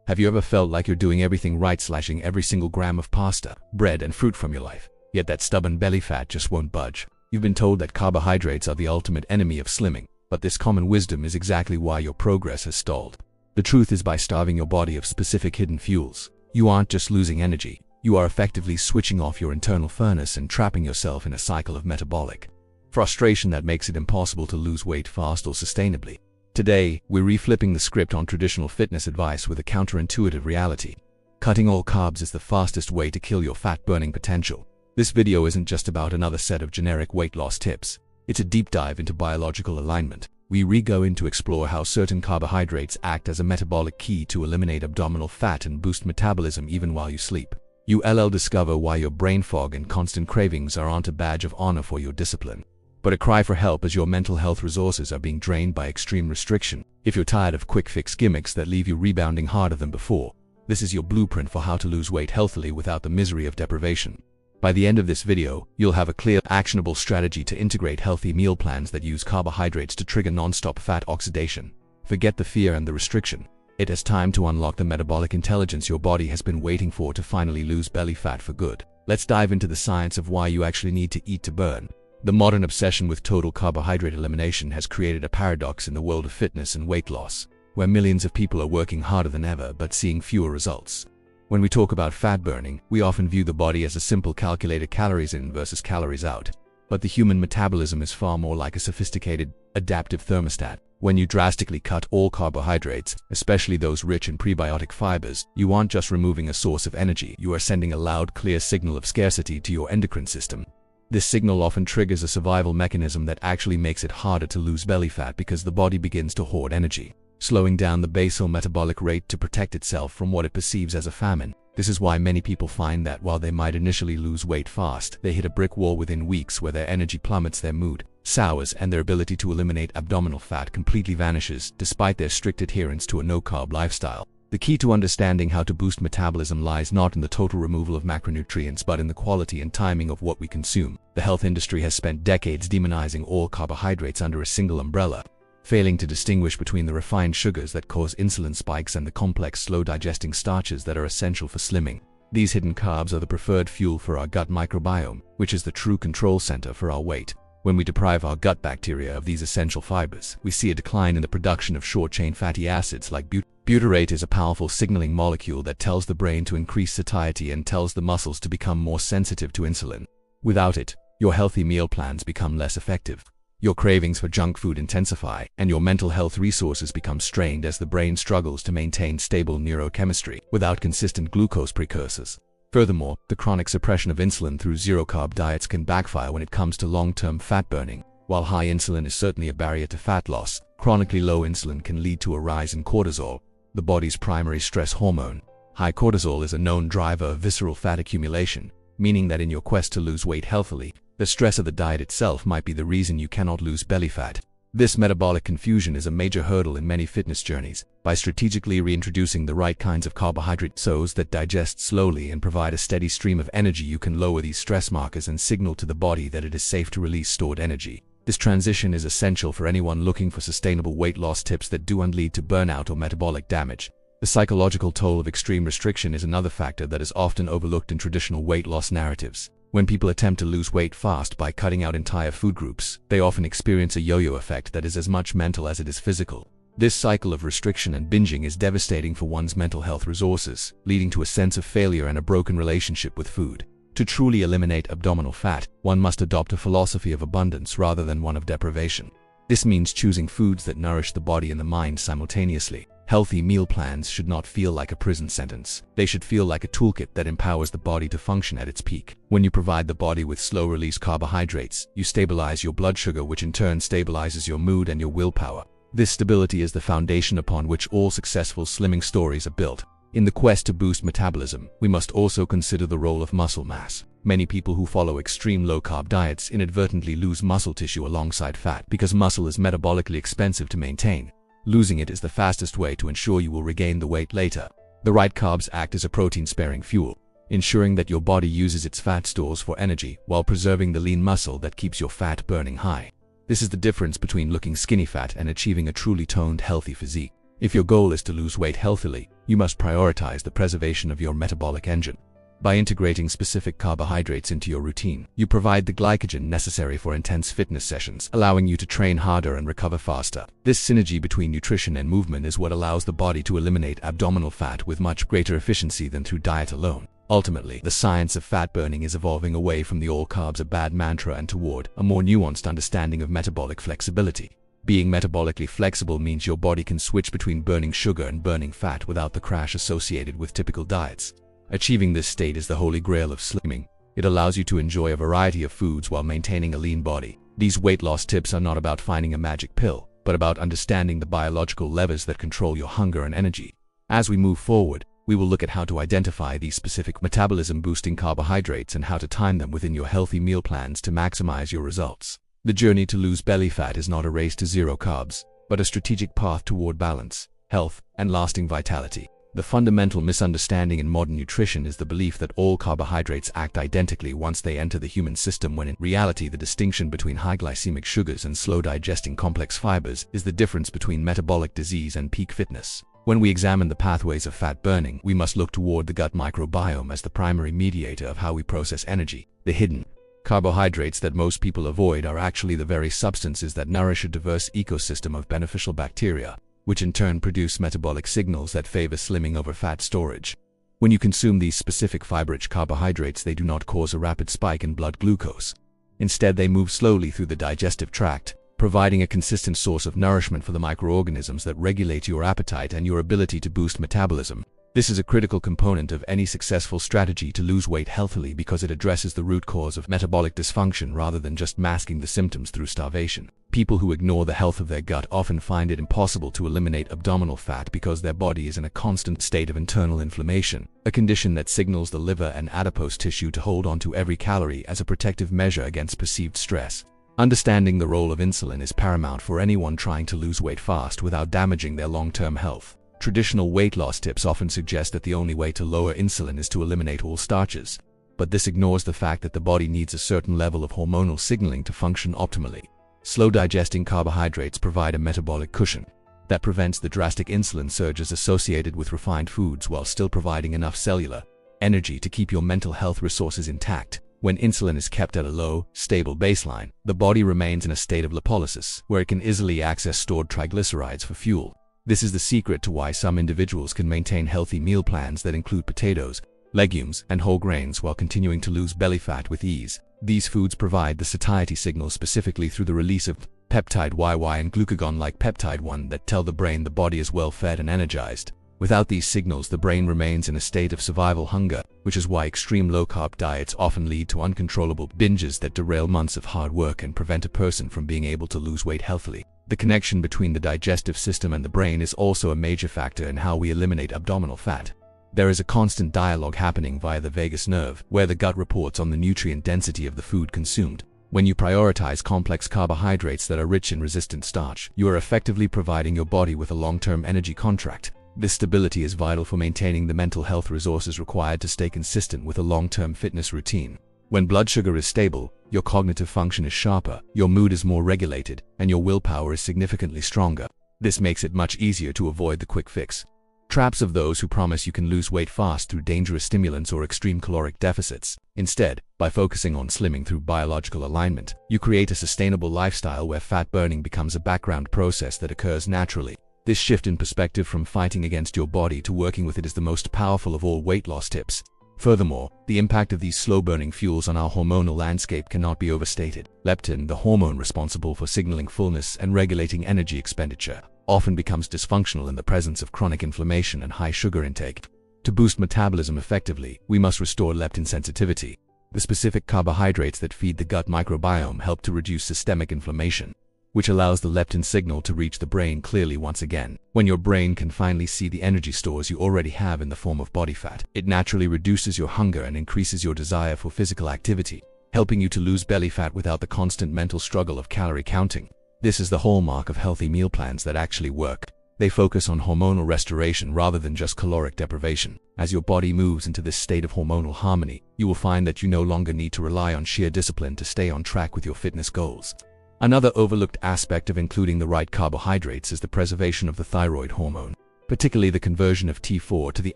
Have you ever felt like you're doing everything right, slashing every single gram of pasta, bread, and fruit from your life, yet that stubborn belly fat just won't budge? You've been told that carbohydrates are the ultimate enemy of slimming, but this common wisdom is exactly why your progress has stalled. The truth is, by starving your body of specific hidden fuels, you aren't just losing energy, you are effectively switching off your internal furnace and trapping yourself in a cycle of metabolic frustration that makes it impossible to lose weight fast or sustainably. Today, we're reflipping the script on traditional fitness advice with a counterintuitive reality. Cutting all carbs is the fastest way to kill your fat-burning potential. This video isn't just about another set of generic weight loss tips. It's a deep dive into biological alignment. We go in to explore how certain carbohydrates act as a metabolic key to eliminate abdominal fat and boost metabolism even while you sleep. You'll discover why your brain fog and constant cravings aren't a badge of honor for your discipline, but a cry for help as your mental health resources are being drained by extreme restriction. If you're tired of quick-fix gimmicks that leave you rebounding harder than before, this is your blueprint for how to lose weight healthily without the misery of deprivation. By the end of this video, you'll have a clear, actionable strategy to integrate healthy meal plans that use carbohydrates to trigger non-stop fat oxidation. Forget the fear and the restriction. It is time to unlock the metabolic intelligence your body has been waiting for to finally lose belly fat for good. Let's dive into the science of why you actually need to eat to burn. The modern obsession with total carbohydrate elimination has created a paradox in the world of fitness and weight loss, where millions of people are working harder than ever but seeing fewer results. When we talk about fat burning, we often view the body as a simple calculated calories in versus calories out. But the human metabolism is far more like a sophisticated, adaptive thermostat. When you drastically cut all carbohydrates, especially those rich in prebiotic fibers, you aren't just removing a source of energy, you are sending a loud, clear signal of scarcity to your endocrine system. This signal often triggers a survival mechanism that actually makes it harder to lose belly fat because the body begins to hoard energy, slowing down the basal metabolic rate to protect itself from what it perceives as a famine. This is why many people find that while they might initially lose weight fast, they hit a brick wall within weeks where their energy plummets, their mood sours, and their ability to eliminate abdominal fat completely vanishes, despite their strict adherence to a no-carb lifestyle. The key to understanding how to boost metabolism lies not in the total removal of macronutrients but in the quality and timing of what we consume. The health industry has spent decades demonizing all carbohydrates under a single umbrella, failing to distinguish between the refined sugars that cause insulin spikes and the complex, slow-digesting starches that are essential for slimming. These hidden carbs are the preferred fuel for our gut microbiome, which is the true control center for our weight. When we deprive our gut bacteria of these essential fibers, we see a decline in the production of short-chain fatty acids like butyrate is a powerful signaling molecule that tells the brain to increase satiety and tells the muscles to become more sensitive to insulin. Without it, your healthy meal plans become less effective. Your cravings for junk food intensify, and your mental health resources become strained as the brain struggles to maintain stable neurochemistry without consistent glucose precursors. Furthermore, the chronic suppression of insulin through zero-carb diets can backfire when it comes to long-term fat burning. While high insulin is certainly a barrier to fat loss, chronically low insulin can lead to a rise in cortisol, the body's primary stress hormone. High cortisol is a known driver of visceral fat accumulation, meaning that in your quest to lose weight healthily, the stress of the diet itself might be the reason you cannot lose belly fat. This metabolic confusion is a major hurdle in many fitness journeys. By strategically reintroducing the right kinds of carbohydrate sources that digest slowly and provide a steady stream of energy, you can lower these stress markers and signal to the body that it is safe to release stored energy. This transition is essential for anyone looking for sustainable weight loss tips that don't lead to burnout or metabolic damage. The psychological toll of extreme restriction is another factor that is often overlooked in traditional weight loss narratives. When people attempt to lose weight fast by cutting out entire food groups, they often experience a yo-yo effect that is as much mental as it is physical. This cycle of restriction and binging is devastating for one's mental health resources, leading to a sense of failure and a broken relationship with food. To truly eliminate abdominal fat, one must adopt a philosophy of abundance rather than one of deprivation. This means choosing foods that nourish the body and the mind simultaneously. Healthy meal plans should not feel like a prison sentence. They should feel like a toolkit that empowers the body to function at its peak. When you provide the body with slow-release carbohydrates, you stabilize your blood sugar, which in turn stabilizes your mood and your willpower. This stability is the foundation upon which all successful slimming stories are built. In the quest to boost metabolism, we must also consider the role of muscle mass. Many people who follow extreme low-carb diets inadvertently lose muscle tissue alongside fat because muscle is metabolically expensive to maintain. Losing it is the fastest way to ensure you will regain the weight later. The right carbs act as a protein-sparing fuel, ensuring that your body uses its fat stores for energy while preserving the lean muscle that keeps your fat burning high. This is the difference between looking skinny fat and achieving a truly toned, healthy physique. If your goal is to lose weight healthily, you must prioritize the preservation of your metabolic engine. By integrating specific carbohydrates into your routine, you provide the glycogen necessary for intense fitness sessions, allowing you to train harder and recover faster. This synergy between nutrition and movement is what allows the body to eliminate abdominal fat with much greater efficiency than through diet alone. Ultimately, the science of fat burning is evolving away from the all carbs are bad mantra and toward a more nuanced understanding of metabolic flexibility. Being metabolically flexible means your body can switch between burning sugar and burning fat without the crash associated with typical diets. Achieving this state is the holy grail of slimming. It allows you to enjoy a variety of foods while maintaining a lean body. These weight loss tips are not about finding a magic pill, but about understanding the biological levers that control your hunger and energy. As we move forward, we will look at how to identify these specific metabolism-boosting carbohydrates and how to time them within your healthy meal plans to maximize your results. The journey to lose belly fat is not a race to zero carbs, but a strategic path toward balance, health, and lasting vitality. The fundamental misunderstanding in modern nutrition is the belief that all carbohydrates act identically once they enter the human system, when in reality the distinction between high glycemic sugars and slow-digesting complex fibers is the difference between metabolic disease and peak fitness. When we examine the pathways of fat burning, we must look toward the gut microbiome as the primary mediator of how we process energy. The hidden carbohydrates that most people avoid are actually the very substances that nourish a diverse ecosystem of beneficial bacteria, which in turn produce metabolic signals that favor slimming over fat storage. When you consume these specific fiber-rich carbohydrates, they do not cause a rapid spike in blood glucose. Instead, they move slowly through the digestive tract, providing a consistent source of nourishment for the microorganisms that regulate your appetite and your ability to boost metabolism. This is a critical component of any successful strategy to lose weight healthily because it addresses the root cause of metabolic dysfunction rather than just masking the symptoms through starvation. People who ignore the health of their gut often find it impossible to eliminate abdominal fat because their body is in a constant state of internal inflammation, a condition that signals the liver and adipose tissue to hold on to every calorie as a protective measure against perceived stress. Understanding the role of insulin is paramount for anyone trying to lose weight fast without damaging their long-term health. Traditional weight loss tips often suggest that the only way to lower insulin is to eliminate all starches, but this ignores the fact that the body needs a certain level of hormonal signaling to function optimally. Slow-digesting carbohydrates provide a metabolic cushion that prevents the drastic insulin surges associated with refined foods while still providing enough cellular energy to keep your mental health resources intact. When insulin is kept at a low, stable baseline, the body remains in a state of lipolysis, where it can easily access stored triglycerides for fuel. This is the secret to why some individuals can maintain healthy meal plans that include potatoes, legumes, and whole grains while continuing to lose belly fat with ease. These foods provide the satiety signals specifically through the release of peptide YY and glucagon-like peptide 1 that tell the brain the body is well fed and energized. Without these signals, the brain remains in a state of survival hunger, which is why extreme low-carb diets often lead to uncontrollable binges that derail months of hard work and prevent a person from being able to lose weight healthily. The connection between the digestive system and the brain is also a major factor in how we eliminate abdominal fat. There is a constant dialogue happening via the vagus nerve, where the gut reports on the nutrient density of the food consumed. When you prioritize complex carbohydrates that are rich in resistant starch, you are effectively providing your body with a long-term energy contract. This stability is vital for maintaining the mental health resources required to stay consistent with a long-term fitness routine. When blood sugar is stable, your cognitive function is sharper, your mood is more regulated, and your willpower is significantly stronger. This makes it much easier to avoid the quick fix traps of those who promise you can lose weight fast through dangerous stimulants or extreme caloric deficits. Instead, by focusing on slimming through biological alignment, you create a sustainable lifestyle where fat burning becomes a background process that occurs naturally. This shift in perspective from fighting against your body to working with it is the most powerful of all weight loss tips. Furthermore, the impact of these slow-burning fuels on our hormonal landscape cannot be overstated. Leptin, the hormone responsible for signaling fullness and regulating energy expenditure, often becomes dysfunctional in the presence of chronic inflammation and high sugar intake. To boost metabolism effectively, we must restore leptin sensitivity. The specific carbohydrates that feed the gut microbiome help to reduce systemic inflammation, which allows the leptin signal to reach the brain clearly once again. When your brain can finally see the energy stores you already have in the form of body fat, it naturally reduces your hunger and increases your desire for physical activity, helping you to lose belly fat without the constant mental struggle of calorie counting. This is the hallmark of healthy meal plans that actually work. They focus on hormonal restoration rather than just caloric deprivation. As your body moves into this state of hormonal harmony, you will find that you no longer need to rely on sheer discipline to stay on track with your fitness goals. Another overlooked aspect of including the right carbohydrates is the preservation of the thyroid hormone. particularly the conversion of T4 to the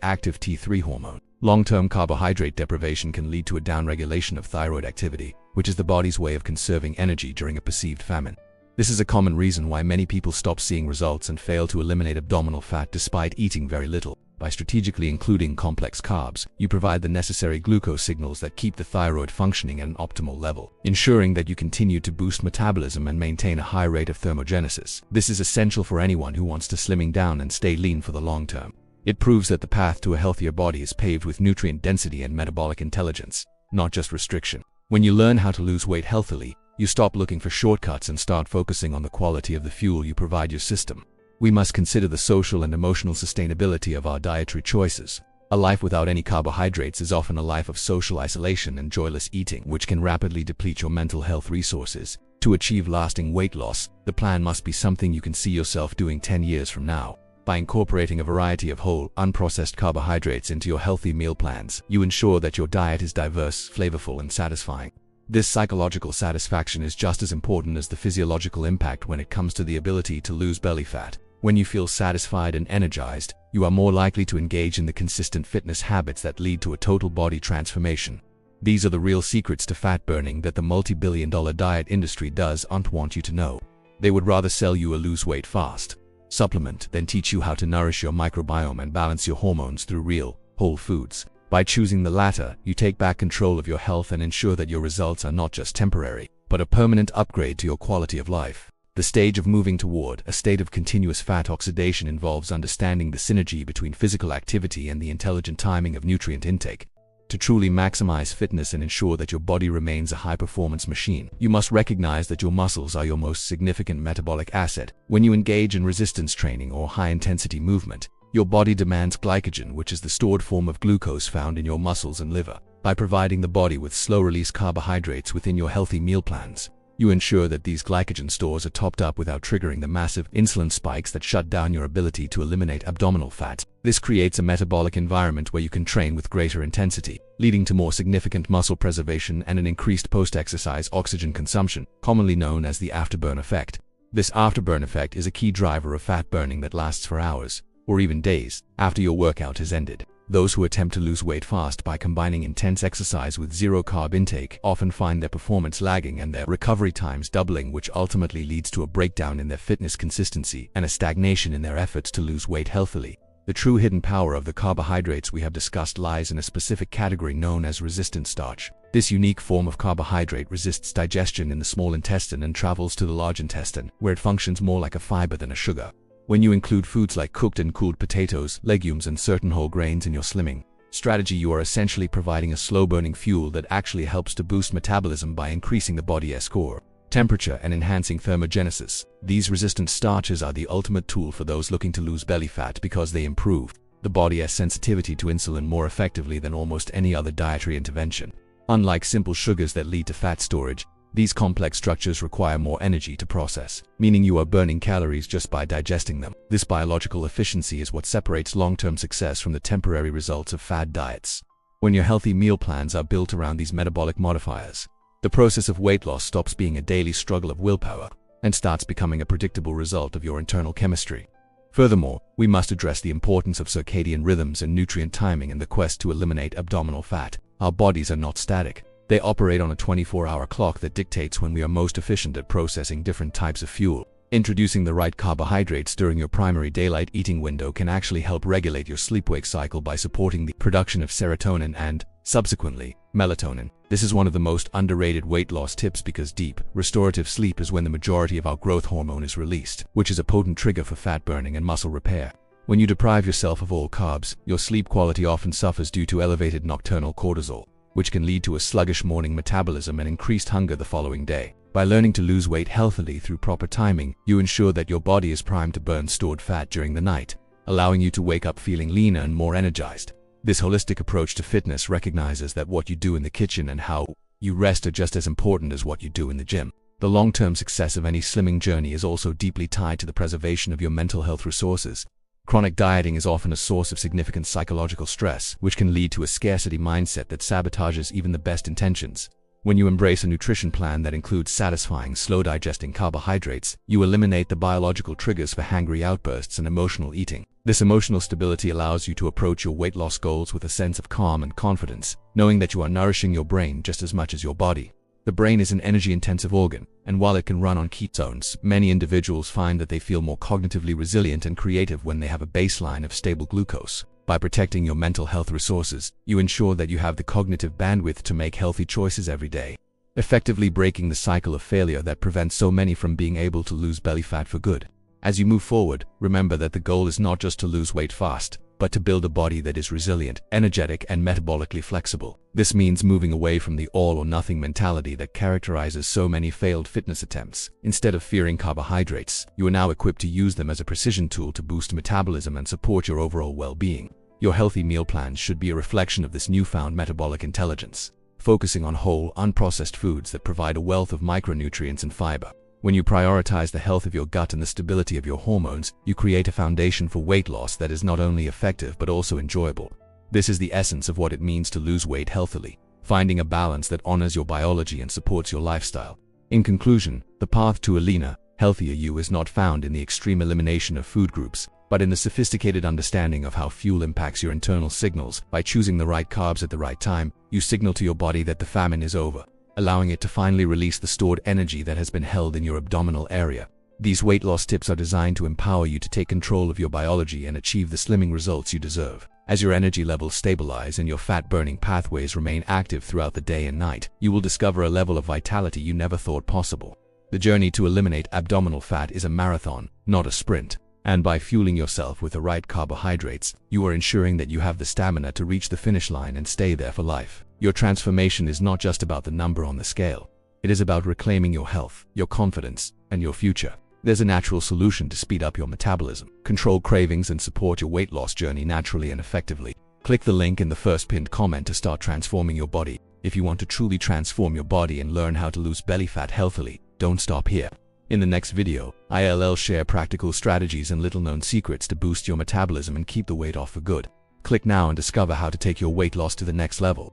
active T3 hormone. Long-term carbohydrate deprivation can lead to a downregulation of thyroid activity, which is the body's way of conserving energy during a perceived famine. This is a common reason why many people stop seeing results and fail to eliminate abdominal fat despite eating very little. By strategically including complex carbs, you provide the necessary glucose signals that keep the thyroid functioning at an optimal level, ensuring that you continue to boost metabolism and maintain a high rate of thermogenesis. This is essential for anyone who wants to slimming down and stay lean for the long term. It proves that the path to a healthier body is paved with nutrient density and metabolic intelligence, not just restriction. When you learn how to lose weight healthily, you stop looking for shortcuts and start focusing on the quality of the fuel you provide your system. We must consider the social and emotional sustainability of our dietary choices. A life without any carbohydrates is often a life of social isolation and joyless eating, which can rapidly deplete your mental health resources. To achieve lasting weight loss, the plan must be something you can see yourself doing 10 years from now. By incorporating a variety of whole, unprocessed carbohydrates into your healthy meal plans, you ensure that your diet is diverse, flavorful, and satisfying. This psychological satisfaction is just as important as the physiological impact when it comes to the ability to lose belly fat. When you feel satisfied and energized, you are more likely to engage in the consistent fitness habits that lead to a total body transformation. These are the real secrets to fat burning that the multi-billion-dollar diet industry doesn't want you to know. They would rather sell you a lose weight fast supplement than teach you how to nourish your microbiome and balance your hormones through real, whole foods. By choosing the latter, you take back control of your health and ensure that your results are not just temporary, but a permanent upgrade to your quality of life. The stage of moving toward a state of continuous fat oxidation involves understanding the synergy between physical activity and the intelligent timing of nutrient intake. To truly maximize fitness and ensure that your body remains a high-performance machine, you must recognize that your muscles are your most significant metabolic asset. When you engage in resistance training or high-intensity movement, your body demands glycogen, which is the stored form of glucose found in your muscles and liver. By providing the body with slow-release carbohydrates within your healthy meal plans, you ensure that these glycogen stores are topped up without triggering the massive insulin spikes that shut down your ability to eliminate abdominal fat. This creates a metabolic environment where you can train with greater intensity, leading to more significant muscle preservation and an increased post-exercise oxygen consumption, commonly known as the afterburn effect. This afterburn effect is a key driver of fat burning that lasts for hours, or even days, after your workout has ended. Those who attempt to lose weight fast by combining intense exercise with zero-carb intake often find their performance lagging and their recovery times doubling, which ultimately leads to a breakdown in their fitness consistency and a stagnation in their efforts to lose weight healthily. The true hidden power of the carbohydrates we have discussed lies in a specific category known as resistant starch. This unique form of carbohydrate resists digestion in the small intestine and travels to the large intestine, where it functions more like a fiber than a sugar. When you include foods like cooked and cooled potatoes, legumes, and certain whole grains in your slimming strategy, you are essentially providing a slow-burning fuel that actually helps to boost metabolism by increasing the body's core temperature and enhancing thermogenesis. These resistant starches are the ultimate tool for those looking to lose belly fat because they improve the body's sensitivity to insulin more effectively than almost any other dietary intervention. Unlike simple sugars that lead to fat storage, these complex structures require more energy to process, meaning you are burning calories just by digesting them. This biological efficiency is what separates long-term success from the temporary results of fad diets. When your healthy meal plans are built around these metabolic modifiers, the process of weight loss stops being a daily struggle of willpower and starts becoming a predictable result of your internal chemistry. Furthermore, we must address the importance of circadian rhythms and nutrient timing in the quest to eliminate abdominal fat. Our bodies are not static. They operate on a 24-hour clock that dictates when we are most efficient at processing different types of fuel. Introducing the right carbohydrates during your primary daylight eating window can actually help regulate your sleep-wake cycle by supporting the production of serotonin and, subsequently, melatonin. This is one of the most underrated weight loss tips because deep, restorative sleep is when the majority of our growth hormone is released, which is a potent trigger for fat burning and muscle repair. When you deprive yourself of all carbs, your sleep quality often suffers due to elevated nocturnal cortisol, which can lead to a sluggish morning metabolism and increased hunger the following day. By learning to lose weight healthily through proper timing, you ensure that your body is primed to burn stored fat during the night, allowing you to wake up feeling leaner and more energized. This holistic approach to fitness recognizes that what you do in the kitchen and how you rest are just as important as what you do in the gym. The long-term success of any slimming journey is also deeply tied to the preservation of your mental health resources. Chronic dieting is often a source of significant psychological stress, which can lead to a scarcity mindset that sabotages even the best intentions. When you embrace a nutrition plan that includes satisfying, slow-digesting carbohydrates, you eliminate the biological triggers for hangry outbursts and emotional eating. This emotional stability allows you to approach your weight loss goals with a sense of calm and confidence, knowing that you are nourishing your brain just as much as your body. The brain is an energy-intensive organ, and while it can run on ketones, many individuals find that they feel more cognitively resilient and creative when they have a baseline of stable glucose. By protecting your mental health resources, you ensure that you have the cognitive bandwidth to make healthy choices every day, effectively breaking the cycle of failure that prevents so many from being able to lose belly fat for good. As you move forward, remember that the goal is not just to lose weight fast, but to build a body that is resilient, energetic, and metabolically flexible. This means moving away from the all-or-nothing mentality that characterizes so many failed fitness attempts. Instead of fearing carbohydrates, you are now equipped to use them as a precision tool to boost metabolism and support your overall well-being. Your healthy meal plans should be a reflection of this newfound metabolic intelligence, focusing on whole, unprocessed foods that provide a wealth of micronutrients and fiber. When you prioritize the health of your gut and the stability of your hormones, you create a foundation for weight loss that is not only effective but also enjoyable. This is the essence of what it means to lose weight healthily, finding a balance that honors your biology and supports your lifestyle. In conclusion, the path to a leaner, healthier you is not found in the extreme elimination of food groups, but in the sophisticated understanding of how fuel impacts your internal signals. By choosing the right carbs at the right time, you signal to your body that the famine is over, allowing it to finally release the stored energy that has been held in your abdominal area. These weight loss tips are designed to empower you to take control of your biology and achieve the slimming results you deserve. As your energy levels stabilize and your fat-burning pathways remain active throughout the day and night, you will discover a level of vitality you never thought possible. The journey to eliminate abdominal fat is a marathon, not a sprint. And by fueling yourself with the right carbohydrates, you are ensuring that you have the stamina to reach the finish line and stay there for life. Your transformation is not just about the number on the scale. It is about reclaiming your health, your confidence, and your future. There's a natural solution to speed up your metabolism, control cravings, and support your weight loss journey naturally and effectively. Click the link in the first pinned comment to start transforming your body. If you want to truly transform your body and learn how to lose belly fat healthily, don't stop here. In the next video, I'll share practical strategies and little-known secrets to boost your metabolism and keep the weight off for good. Click now and discover how to take your weight loss to the next level.